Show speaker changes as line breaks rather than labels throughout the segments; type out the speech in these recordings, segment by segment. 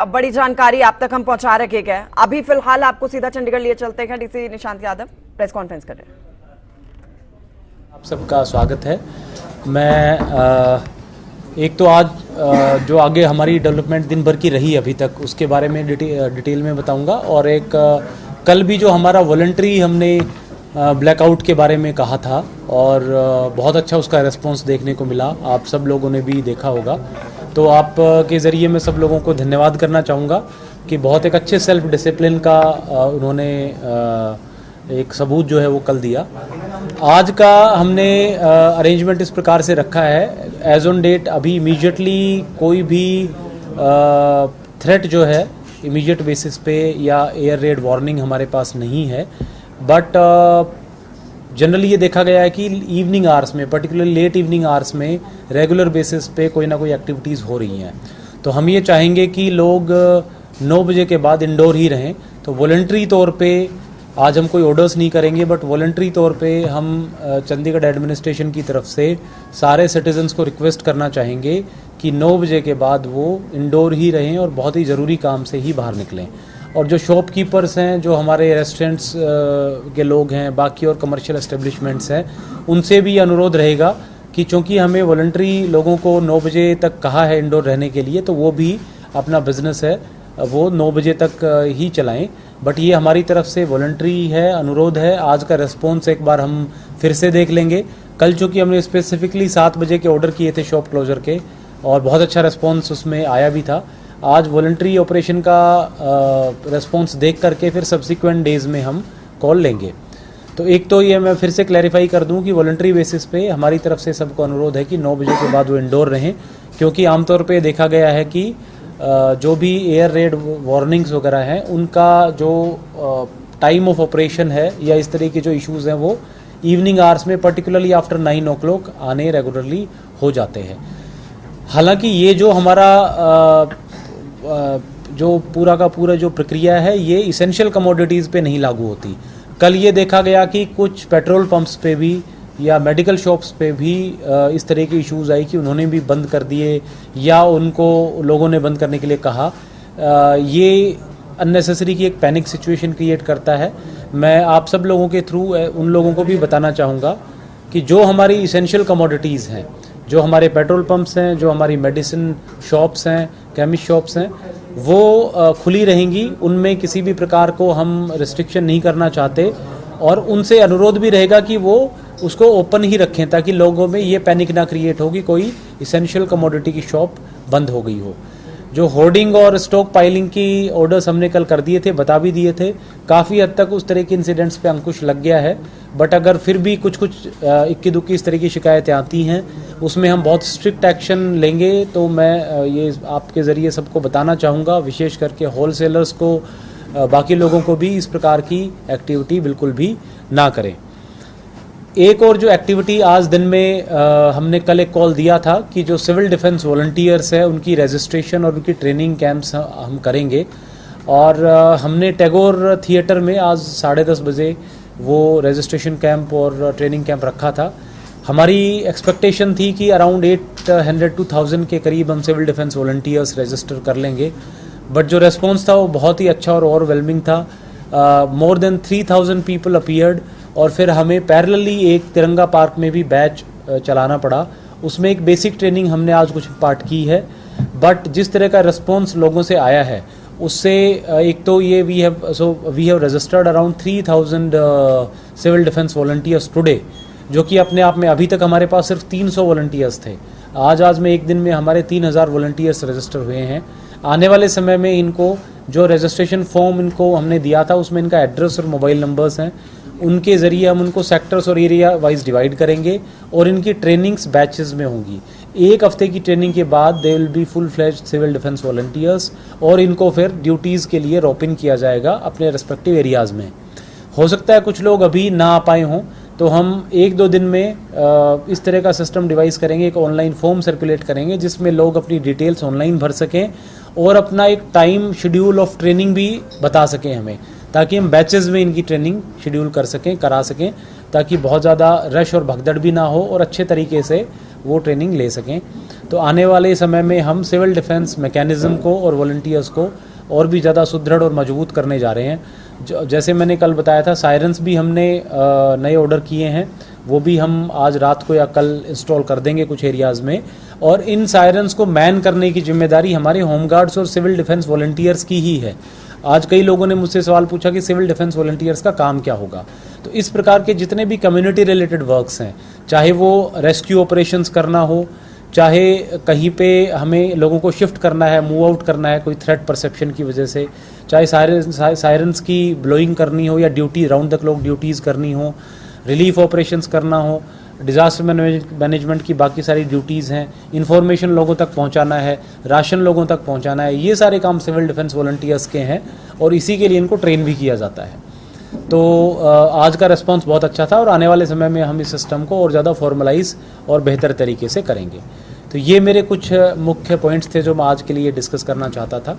अब बड़ी जानकारी आप तक हम पहुंचा रखे हैं। अभी फिलहाल आपको सीधा चंडीगढ़ लिए चलते हैं। DC Nishant Yadav press conference कर रहे हैं।
आप सबका स्वागत है। मैं एक तो आज जो आगे हमारी डेवलपमेंट दिन भर की रही अभी तक उसके बारे में डिटेल में बताऊंगा, और एक कल भी जो हमारा वॉलंटरी हमने ब्लैकआउट के बारे में कहा था और बहुत अच्छा उसका रिस्पांस देखने को मिला, आप सब लोगों ने भी देखा होगा। तो आप के ज़रिए मैं सब लोगों को धन्यवाद करना चाहूँगा कि बहुत एक अच्छे सेल्फ डिसिप्लिन का उन्होंने एक सबूत जो है वो कल दिया। आज का हमने अरेंजमेंट इस प्रकार से रखा है, एज ऑन डेट अभी इमीडिएटली कोई भी थ्रेट जो है इमीडिएट बेसिस पे या एयर रेड वार्निंग हमारे पास नहीं है, बट जनरली ये देखा गया है कि इवनिंग आवर्स में, पर्टिकुलरली लेट इवनिंग आवर्स में रेगुलर बेसिस पे कोई ना कोई एक्टिविटीज़ हो रही हैं। तो हम ये चाहेंगे कि लोग 9 बजे के बाद इंडोर ही रहें। तो वॉलंटरी तौर पे आज हम कोई ऑर्डर्स नहीं करेंगे, बट वॉलंटरी तौर पे हम चंडीगढ़ एडमिनिस्ट्रेशन की तरफ से सारे सिटीजन्स को रिक्वेस्ट करना चाहेंगे कि 9 बजे के बाद वो इंडोर ही रहें और बहुत ही ज़रूरी काम से ही बाहर निकलें। और जो शॉपकीपर्स हैं, जो हमारे रेस्टोरेंट्स के लोग हैं, बाकी और कमर्शियल एस्टेब्लिशमेंट्स हैं, उनसे भी अनुरोध रहेगा कि चूँकि हमें वॉलंटरी लोगों को 9 बजे तक कहा है इंडोर रहने के लिए, तो वो भी अपना बिजनेस है वो 9 बजे तक ही चलाएं। बट ये हमारी तरफ से वॉलंटरी है, अनुरोध है। आज का रिस्पॉन्स एक बार हम फिर से देख लेंगे। कल चूँकि हमने स्पेसिफिकली 7 बजे के ऑर्डर किए थे शॉप क्लोजर के, और बहुत अच्छा रिस्पॉन्स उसमें आया भी था। आज वॉलंटरी ऑपरेशन का रिस्पॉन्स देख करके फिर सब्सिक्वेंट डेज में हम कॉल लेंगे। तो एक तो ये मैं फिर से क्लैरिफाई कर दूं कि वॉलंटरी बेसिस पे हमारी तरफ से सबको अनुरोध है कि 9 बजे के बाद वो इंडोर रहें, क्योंकि आमतौर पे देखा गया है कि जो भी एयर रेड वार्निंग्स वगैरह हैं उनका जो टाइम ऑफ ऑपरेशन है या इस तरह के जो इश्यूज़ हैं वो इवनिंग आवर्स में पर्टिकुलरली आफ्टर 9 o'clock आने रेगुलरली हो जाते हैं। हालांकि ये जो हमारा जो पूरा का पूरा जो प्रक्रिया है ये इसेंशियल कमोडिटीज़ पे नहीं लागू होती। कल ये देखा गया कि कुछ पेट्रोल पंप्स पे भी या मेडिकल शॉप्स पे भी इस तरह के इश्यूज़ आई कि उन्होंने भी बंद कर दिए या उनको लोगों ने बंद करने के लिए कहा। ये अननेसेसरी की एक पैनिक सिचुएशन क्रिएट करता है। मैं आप सब लोगों के थ्रू उन लोगों को भी बताना चाहूँगा कि जो हमारी इसेंशियल कमोडिटीज़ हैं, जो हमारे पेट्रोल पंप्स हैं, जो हमारी मेडिसिन शॉप्स हैं, केमिस्ट शॉप्स हैं, वो खुली रहेंगी। उनमें किसी भी प्रकार को हम रिस्ट्रिक्शन नहीं करना चाहते, और उनसे अनुरोध भी रहेगा कि वो उसको ओपन ही रखें ताकि लोगों में ये पैनिक ना क्रिएट हो कि कोई इसेंशियल कमोडिटी की शॉप बंद हो गई हो। जो होर्डिंग और स्टॉक पाइलिंग की ऑर्डर्स हमने कल कर दिए थे, बता भी दिए थे, काफ़ी हद तक उस तरह के इंसिडेंट्स पे अंकुश लग गया है। बट अगर फिर भी कुछ इक्की दुक्की इस तरह की शिकायतें आती हैं, उसमें हम बहुत स्ट्रिक्ट एक्शन लेंगे। तो मैं ये आपके ज़रिए सबको बताना चाहूँगा, विशेष करके होलसेलर्स को, बाकी लोगों को भी इस प्रकार की एक्टिविटी बिल्कुल भी ना करें। एक और जो एक्टिविटी आज दिन में हमने कल एक कॉल दिया था कि जो सिविल डिफेंस वॉलंटियर्स है उनकी रजिस्ट्रेशन और उनकी ट्रेनिंग कैंप्स हम करेंगे, और हमने टैगोर थिएटर में आज 10:30 बजे वो रजिस्ट्रेशन कैंप और ट्रेनिंग कैंप रखा था। हमारी एक्सपेक्टेशन थी कि अराउंड 800 to 1000 के करीब हम सिविल डिफेंस वॉलंटियर्स रजिस्टर कर लेंगे, बट जो रेस्पॉन्स था वो बहुत ही अच्छा और ओवरवेलमिंग था। मोर देन 3000 पीपल अपीयर्ड, और फिर हमें पैरेलली एक तिरंगा पार्क में भी बैच चलाना पड़ा। उसमें एक बेसिक ट्रेनिंग हमने आज कुछ पार्ट की है, बट जिस तरह का रिस्पॉन्स लोगों से आया है उससे एक तो ये we have registered around 3000 civil defence volunteers today, जो कि अपने आप में अभी तक हमारे पास सिर्फ 300 वॉलंटियर्स थे। आज में एक दिन में हमारे 3000 वॉलंटियर्स रजिस्टर हुए हैं। आने वाले समय में इनको जो रजिस्ट्रेशन फॉर्म इनको हमने दिया था उसमें इनका एड्रेस और मोबाइल नंबर्स हैं, उनके ज़रिए हम उनको सेक्टर्स और एरिया वाइज डिवाइड करेंगे और इनकी ट्रेनिंग्स बैचेस में होंगी। 1 हफ्ते की ट्रेनिंग के बाद they will be full fledged civil defence volunteers, और इनको फिर ड्यूटीज़ के लिए रॉप इन किया जाएगा अपने रेस्पेक्टिव एरियाज़ में। हो सकता है कुछ लोग अभी ना आ पाए हों, तो हम 1-2 दिन में इस तरह का सिस्टम डिवाइस करेंगे, एक ऑनलाइन फॉर्म सर्कुलेट करेंगे जिसमें लोग अपनी डिटेल्स ऑनलाइन भर सकें और अपना एक टाइम शेड्यूल ऑफ ट्रेनिंग भी बता सकें हमें, ताकि हम बैचेस में इनकी ट्रेनिंग शेड्यूल करा सकें, ताकि बहुत ज़्यादा रश और भगदड़ भी ना हो और अच्छे तरीके से वो ट्रेनिंग ले सकें। तो आने वाले समय में हम सिविल डिफेंस मैकेनिज्म को और वॉलंटियर्स को और भी ज़्यादा सुदृढ़ और मजबूत करने जा रहे हैं। जैसे मैंने कल बताया था, सायरन्स भी हमने नए ऑर्डर किए हैं, वो भी हम आज रात को या कल इंस्टॉल कर देंगे कुछ एरियाज़ में। और इन सायरन्स को मैन करने की जिम्मेदारी हमारे होमगार्ड्स और सिविल डिफेंस वॉलंटियर्स की ही है। आज कई लोगों ने मुझसे सवाल पूछा कि सिविल डिफेंस वॉलंटियर्स का काम क्या होगा। तो इस प्रकार के जितने भी कम्युनिटी रिलेटेड वर्क्स हैं, चाहे वो रेस्क्यू ऑपरेशंस करना हो, चाहे कहीं पे हमें लोगों को शिफ्ट करना है, मूव आउट करना है कोई थ्रेट परसेप्शन की वजह से, चाहे सायरन्स की ब्लोइंग करनी हो या duty round the clock duties करनी हो, रिलीफ ऑपरेशंस करना हो, डिज़ास्टर मैनेजमेंट की बाकी सारी ड्यूटीज़ हैं, इंफॉर्मेशन लोगों तक पहुंचाना है, राशन लोगों तक पहुंचाना है, ये सारे काम सिविल डिफेंस वॉलंटियर्स के हैं और इसी के लिए इनको ट्रेन भी किया जाता है। तो आज का रिस्पांस बहुत अच्छा था और आने वाले समय में हम इस सिस्टम को और ज़्यादा फॉर्मलाइज और बेहतर तरीके से करेंगे। तो ये मेरे कुछ मुख्य पॉइंट्स थे जो मैं आज के लिए डिस्कस करना चाहता था।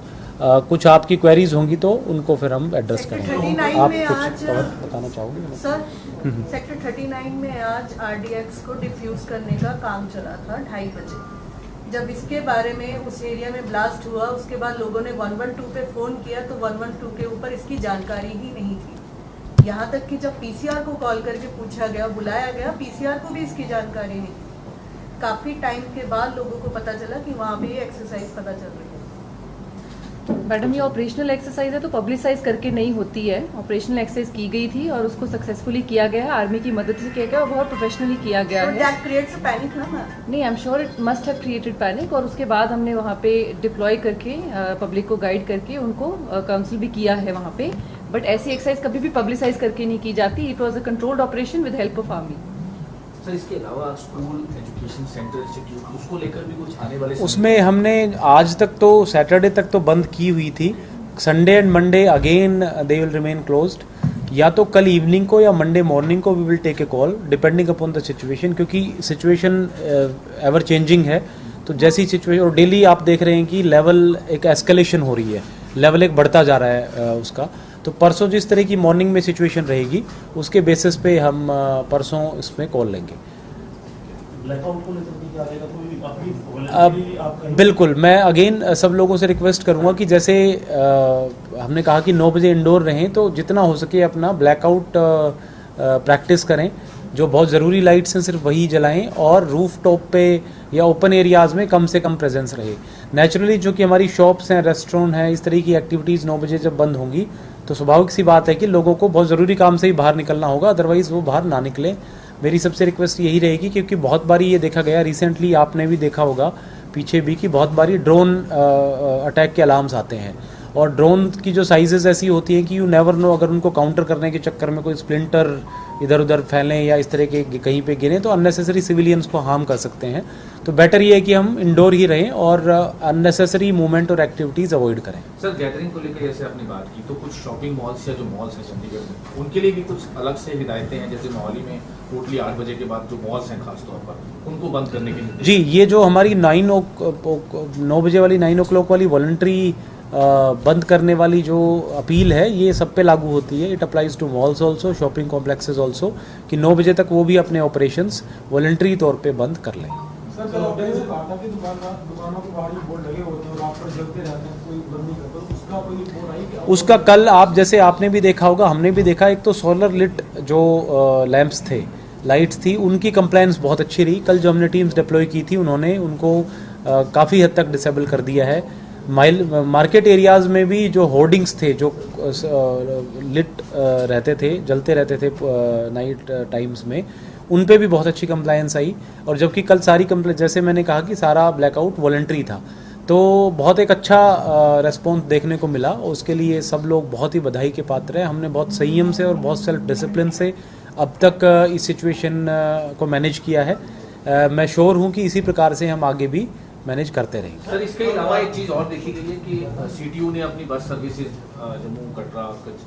कुछ आपकी क्वेरीज होंगी तो उनको फिर हम एड्रेस करेंगे। आप कुछ और बताना चाहोगे?
सर, सेक्टर 39 में आज RDX को डिफ्यूज करने का काम चला था 2:30 बजे। जब इसके बारे में उस एरिया में ब्लास्ट हुआ, उसके बाद लोगों ने 112 पे फ़ोन किया तो 112 के ऊपर इसकी जानकारी ही नहीं थी। यहाँ तक कि जब PCR को कॉल करके पूछा गया, बुलाया गया, PCR को भी इसकी जानकारी नहीं थी। काफ़ी टाइम के बाद लोगों को पता चला कि वहाँ पे ये एक्सरसाइज पता चल रही है।
मैडम, ये ऑपरेशनल एक्सरसाइज है तो पब्लिसाइज करके नहीं होती है। ऑपरेशनल एक्सरसाइज की गई थी और उसको सक्सेसफुली किया गया है, आर्मी की मदद से किया गया और बहुत प्रोफेशनली किया गया है।
दैट क्रिएट्स अ पैनिक ना मैम?
नहीं, I am sure it must have created panic. और उसके बाद हमने वहाँ पे डिप्लॉय करके पब्लिक को गाइड करके उनको काउंसिल भी किया है वहाँ पे। बट ऐसी एक्सरसाइज कभी भी पब्लिसाइज करके नहीं की जाती। It was a controlled operation with help of army.
Sir, इसके अलावा स्कूल, एजुकेशन सेंटर, इंस्टीट्यूट, उसको लेकर भी कुछ आने वाले
उसमें हमने आज तक तो सैटरडे तक तो बंद की हुई थी। Sunday and Monday again they will remain closed. या तो कल इवनिंग को या मंडे मॉर्निंग को we will take a call depending upon the situation, क्योंकि सिचुएशन एवर चेंजिंग है। तो जैसी सिचुएशन, और डेली आप देख रहे हैं कि लेवल एक एस्केलेशन हो रही है, लेवल एक बढ़ता जा रहा है उसका। तो परसों जिस तरह की मॉर्निंग में सिचुएशन रहेगी उसके बेसिस पे हम परसों इसमें कॉल लेंगे। बिल्कुल, मैं अगेन सब लोगों से रिक्वेस्ट करूंगा कि जैसे हमने कहा कि 9 बजे इंडोर रहें, तो जितना हो सके अपना ब्लैकआउट प्रैक्टिस करें। जो बहुत ज़रूरी लाइट्स हैं सिर्फ वही जलाएं और रूफ टॉप पे या ओपन एरियाज़ में कम से कम प्रेजेंस रहे। नेचुरली जो कि हमारी शॉप्स हैं, रेस्टोरेंट हैं, इस तरह की एक्टिविटीज़ 9 बजे जब बंद होंगी तो स्वाभाविक सी बात है कि लोगों को बहुत ज़रूरी काम से ही बाहर निकलना होगा, अदरवाइज़ वो बाहर ना निकलें। मेरी सबसे रिक्वेस्ट यही रहेगी, क्योंकि बहुत बारी ये देखा गया, रिसेंटली आपने भी देखा होगा पीछे भी, कि बहुत बारी ड्रोन अटैक के अलार्म्स आते हैं और ड्रोन की जो साइजेस ऐसी होती हैं कि यू नेवर नो, अगर उनको काउंटर करने के चक्कर में कोई स्प्लिंटर इधर उधर फैलें या इस तरह के कहीं पे गिरें तो अननेसेसरी सिविलियंस को हार्म कर सकते हैं। तो बेटर ये है कि हम इंडोर ही रहें और अननेसेसरी मूवमेंट और एक्टिविटीज़ अवॉइड करें।
सर, गैदरिंग को लेकर जैसे आपने बात की, तो कुछ शॉपिंग मॉल्स या जो मॉल्स हैं चंडीगढ़ में, उनके लिए भी कुछ अलग से हिदायतें हैं? जैसे मोहाली में टोटली 8 बजे के बाद जो मॉल्स हैं खासतौर पर, उनको बंद करने के लिए।
जी, ये जो हमारी 9 बजे वाली 9 o'clock वाली वॉलंटरी बंद करने वाली जो अपील है, ये सब पे लागू होती है। It applies to malls also, shopping complexes also, कि 9 बजे तक वो भी अपने ऑपरेशंस वॉलंटरी तौर पे बंद कर लें।
सर, कल आपने जो कहा था कि दुकानों के बाहर जो बोर्ड लगे होते हैं और आप पर जलते रहते हैं, कोई बंद नहीं करता, तो उसका कोई रिपोर्ट आई कि
उसका कल आप जैसे आपने भी देखा होगा, हमने भी देखा, एक तो सोलर लिट जो लैंप्स थे, लाइट्स थी, उनकी कंप्लायंस बहुत अच्छी रही। कल जो हमने टीम्स डिप्लॉय की थी उन्होंने उनको काफ़ी हद तक डिसेबल कर दिया है। मार्केट एरियाज़ में भी जो होर्डिंग्स थे जो लिट रहते थे, जलते रहते थे नाइट टाइम्स में, उन पे भी बहुत अच्छी कंप्लायंस आई। और जबकि कल सारी जैसे मैंने कहा कि सारा ब्लैकआउट वॉलंटरी था, तो बहुत एक अच्छा रेस्पॉन्स देखने को मिला। उसके लिए सब लोग बहुत ही बधाई के पात्र हैं। हमने बहुत संयम से और बहुत सेल्फ डिसिप्लिन से अब तक इस सिचुएशन को मैनेज किया है। मैं श्योर हूँ कि इसी प्रकार से हम आगे भी मैनेज करते रहेंगे।
सर, इसके अलावा एक चीज़ और देखी गई है कि CTU ने अपनी बस सर्विसेज जम्मू कटरा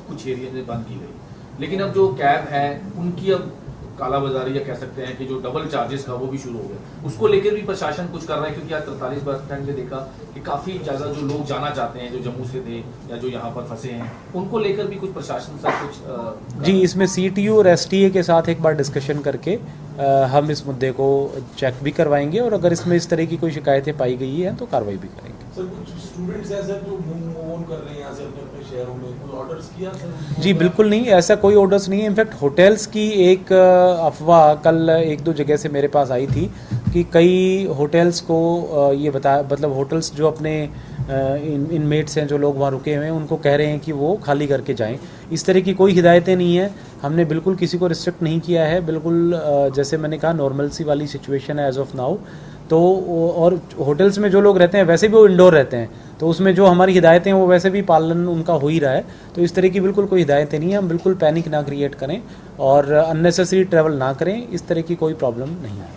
कुछ एरिया में बंद की गई, लेकिन अब जो कैब है उनकी अब काला बाजारी या कह सकते हैं कि जो डबल चार्जेस का वो भी शुरू हो गया, उसको लेकर भी प्रशासन कुछ कर रहा है? क्योंकि आज 43 बस स्टैंड में देखा कि काफी ज्यादा जो लोग जाना चाहते हैं, जो जम्मू से थे या जो यहाँ पर फंसे हैं, उनको लेकर भी कुछ प्रशासन से कुछ
जी, इसमें CTU और STA के साथ एक बार डिस्कशन करके हम इस मुद्दे को चेक भी करवाएंगे और अगर इसमें इस तरह की कोई शिकायतें पाई गई हैं तो कार्रवाई भी करेंगे।
सर कुछ स्टूडेंट्स हैं सर जो मूव ऑन कर रहे हैं यहाँ से अपने शहरों में, कोई ऑर्डर्स किया सर?
जी बिल्कुल नहीं, ऐसा कोई ऑर्डर्स नहीं है। इनफैक्ट होटल्स की एक अफवाह कल 1-2 जगह से मेरे पास आई थी कि कई होटल्स को ये बताया, मतलब होटल्स जो अपने इनमेट्स हैं, जो लोग वहाँ रुके हुए हैं, उनको कह रहे हैं कि वो खाली करके जाएं। इस तरह की कोई हिदायतें नहीं है, हमने बिल्कुल किसी को रिस्ट्रिक्ट नहीं किया है। बिल्कुल जैसे मैंने कहा नॉर्मलसी वाली सिचुएशन है एज ऑफ नाउ। तो और होटल्स में जो लोग रहते हैं वैसे भी वो इंडोर रहते हैं, तो उसमें जो हमारी हिदायतें हैं वो वैसे भी पालन उनका हो ही रहा है। तो इस तरह की बिल्कुल कोई हिदायतें नहीं है, हम बिल्कुल पैनिक ना क्रिएट करें और अननेसेसरी ट्रैवल ना करें, इस तरह की कोई प्रॉब्लम नहीं है।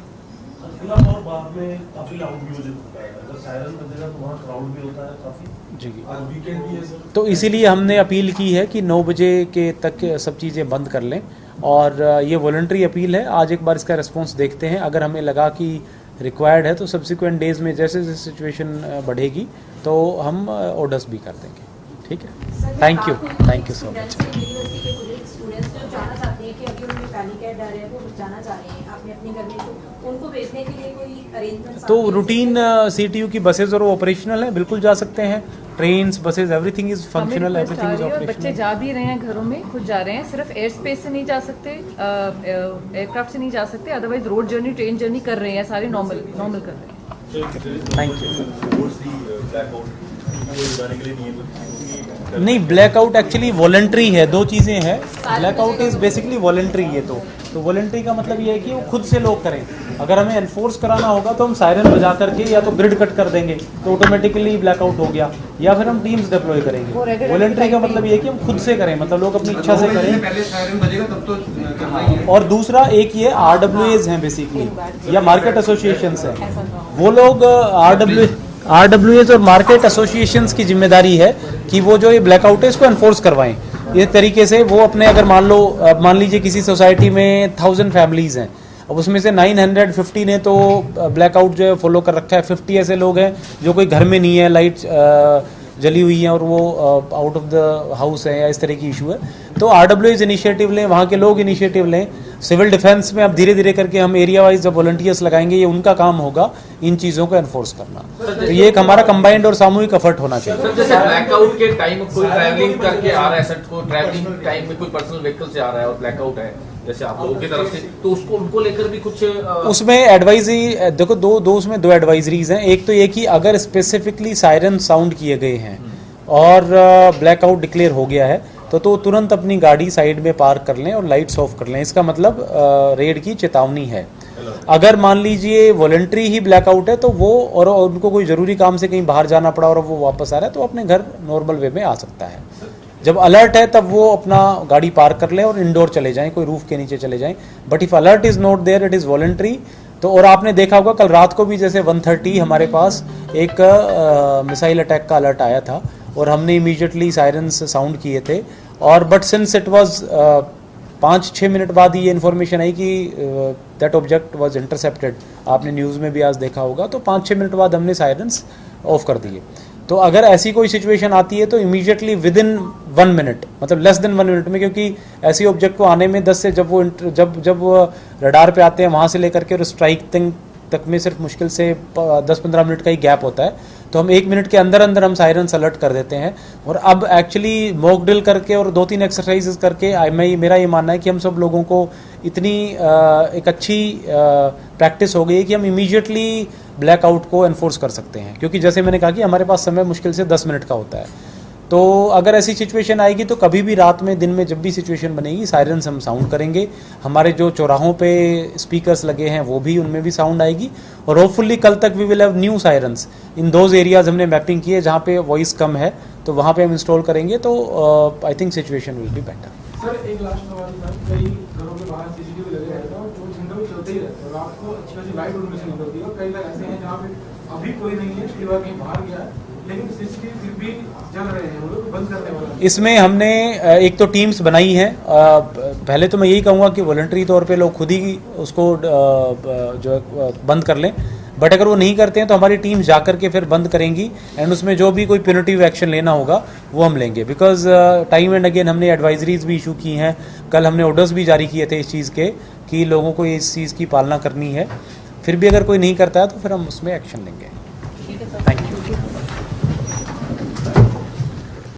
और बाद में काफी लाउड म्यूजिक होता है, अगर सायरन बजेगा तो वहाँ क्राउड भी होता है काफी।
जी,
आज वीकेंड भी है सर,
तो इसीलिए हमने अपील की है कि 9 बजे के तक सब चीज़ें बंद कर लें और ये वॉलंटरी अपील है। आज एक बार इसका रिस्पॉन्स देखते हैं, अगर हमें लगा कि रिक्वायर्ड है तो सब्सिक्वेंट डेज में जैसे जैसे सिचुएशन बढ़ेगी तो हम ऑर्डर्स भी कर देंगे। ठीक है, thank you so much.
Students जो जाना चाहते हैं कि अभी उनमें पैनिक है, डर है, वो जाना चाह रहे हैं अपने घर में, तो उनको भेजने के लिए कोई अरेंजमेंट?
तो रूटीन CTU की बसेज और वो ऑपरेशनल है, बिल्कुल जा सकते हैं। Trains, buses, everything is functional, everything is
बच्चे
ऑपरेशनल।
जा भी रहे हैं घरों में, खुद जा रहे हैं, सिर्फ एयर स्पेस से नहीं जा सकते, एयरक्राफ्ट से नहीं जा सकते, otherwise road journey, train journey कर रहे हैं, सारे नॉर्मल कर रहे हैं।
Thank you. नहीं, ब्लैकआउट एक्चुअली वॉलंटरी है, 2 चीज़ें हैं। ब्लैकआउट इज बेसिकली वॉलंटरी है, तो वॉलंटरी का मतलब ये है कि वो खुद से लोग करें। अगर हमें एनफोर्स कराना होगा तो हम सायरन बजा करके या तो ग्रिड कट कर देंगे तो ऑटोमेटिकली ब्लैकआउट हो गया, या फिर हम टीम्स डिप्लॉय करेंगे। वॉलंटरी का मतलब ये है कि हम खुद से करें, मतलब लोग अपनी इच्छा से करें।
पहले सायरन बजेगा तब तो करना ही है।
और दूसरा एक ये RWAs हैं बेसिकली, या मार्केट एसोसिएशंस हैं, वो लोग RWAs और मार्केट एसोसिएशंस की जिम्मेदारी है कि वो जो ये ब्लैकआउट है इसको एनफोर्स करवाएं। ये तरीके से वो अपने, अगर मान लीजिए किसी सोसाइटी में 1000 फैमिलीज हैं, अब उसमें से 950 ने तो ब्लैकआउट जो है फॉलो कर रखा है, 50 ऐसे लोग हैं जो कोई घर में नहीं है, लाइट जली हुई हैं और वो आउट ऑफ द हाउस है या इस तरह की इशू है, तो RWAs इनिशिएटिव लें, वहाँ के लोग इनिशिएटिव लें। सिविल डिफेंस में अब धीरे धीरे करके हम एरिया वाइज जब वॉलंटियर्स लगाएंगे, ये उनका काम होगा इन चीज़ों को एनफोर्स करना। तो ये एक हमारा कंबाइंड और सामूहिक एफर्ट होना चाहिए।
सर, जैसे ब्लैकआउट के टाइम कोई ट्रैवलिंग करके आ रहा है, सर को ट्रैवलिंग टाइम में कोई पर्सनल व्हीकल से आ रहा है और ब्लैकआउट है जैसे आप लोगों की तरफ से, तो उसको उनको लेकर भी कुछ
उसमें एडवाइजरी, देखो दो उसमें 2 एडवाइजरीज हैं। एक तो ये कि अगर स्पेसिफिकली सायरन साउंड किए गए हैं और ब्लैकआउट डिक्लेयर हो गया है तो तुरंत अपनी गाड़ी साइड में पार्क कर लें और लाइट्स ऑफ कर लें, इसका मतलब रेड की चेतावनी है। अगर मान लीजिए वॉलंटरी ही ब्लैकआउट है तो वो, और उनको कोई ज़रूरी काम से कहीं बाहर जाना पड़ा और वो वापस आ रहा है तो अपने घर नॉर्मल वे में आ सकता है। जब अलर्ट है तब वो अपना गाड़ी पार्क कर लें और इंडोर चले जाएं, कोई रूफ के नीचे चले जाएं। But if alert is not there, it is voluntary. तो और आपने देखा होगा कल रात को भी जैसे 1:30 हमारे पास एक मिसाइल अटैक का अलर्ट आया था और हमने इमीडिएटली सायरन्स साउंड किए थे, और but since it was 5-6 minute बाद ही ये इन्फॉर्मेशन आई कि दैट ऑब्जेक्ट वाज इंटरसेप्टेड। आपने न्यूज़ में भी आज देखा होगा, तो 5-6 मिनट बाद हमने सायरन्स ऑफ कर दिए। तो अगर ऐसी कोई सिचुएशन आती है तो इमीडिएटली विद इन 1 मिनट, मतलब लेस देन 1 मिनट में, क्योंकि ऐसी ऑब्जेक्ट को आने में 10 से जब वो रडार पे आते हैं वहाँ से लेकर के और स्ट्राइक तक में सिर्फ मुश्किल से 10-15 मिनट का ही गैप होता है, तो हम 1 मिनट के अंदर अंदर हम सायरन्स अलर्ट कर देते हैं। और अब एक्चुअली मॉक ड्रिल करके और 2-3 एक्सरसाइजेस करके मेरा ये मानना है कि हम सब लोगों को इतनी एक अच्छी प्रैक्टिस हो गई है कि हम इमीडिएटली ब्लैकआउट को एनफोर्स कर सकते हैं, क्योंकि जैसे मैंने कहा कि हमारे पास समय मुश्किल से 10 मिनट का होता है। तो अगर ऐसी सिचुएशन आएगी तो कभी भी रात में, दिन में, जब भी सिचुएशन बनेगी, सायरन्स हम साउंड करेंगे। हमारे जो चौराहों पे स्पीकर्स लगे हैं वो भी, उनमें भी साउंड आएगी। और होपफुली कल तक we will have new sirens in those areas. हमने मैपिंग की है जहाँ पे वॉइस कम है, तो वहाँ पे हम इंस्टॉल करेंगे, तो I think situation will be better.
Sir एक लास्ट सवाल था, कई घरों के बाहर CCTV लगे रहते हैं और 24 घंटे भी चलते ही रहते हैं और रात को अच्छी खासी लाइट उनमें से निकलती है, और कई लोग ऐसे हैं जहाँ पे अभी कोई नहीं है, कई बार कहीं बाहर गया है, लेकिन सीसीटीवी फिर भी जल रहे हैं, वो लोग बंद करने वाला।
इसमें हमने एक तो टीम्स बनाई हैं। पहले तो मैं यही कहूँगा कि वॉलंटरी तौर पे लोग खुद ही उसको जो है बंद कर लें, बट अगर वो नहीं करते हैं तो हमारी टीम्स जा कर के फिर बंद करेंगी एंड उसमें जो भी कोई पिनिटिव एक्शन लेना होगा वो हम लेंगे। बिकॉज टाइम एंड अगेन हमने एडवाइजरीज भी इशू की हैं, कल हमने ऑर्डर्स भी जारी किए थे इस चीज़ के कि लोगों को इस चीज़ की पालना करनी है। फिर भी अगर कोई नहीं करता है तो फिर हम उसमें एक्शन लेंगे।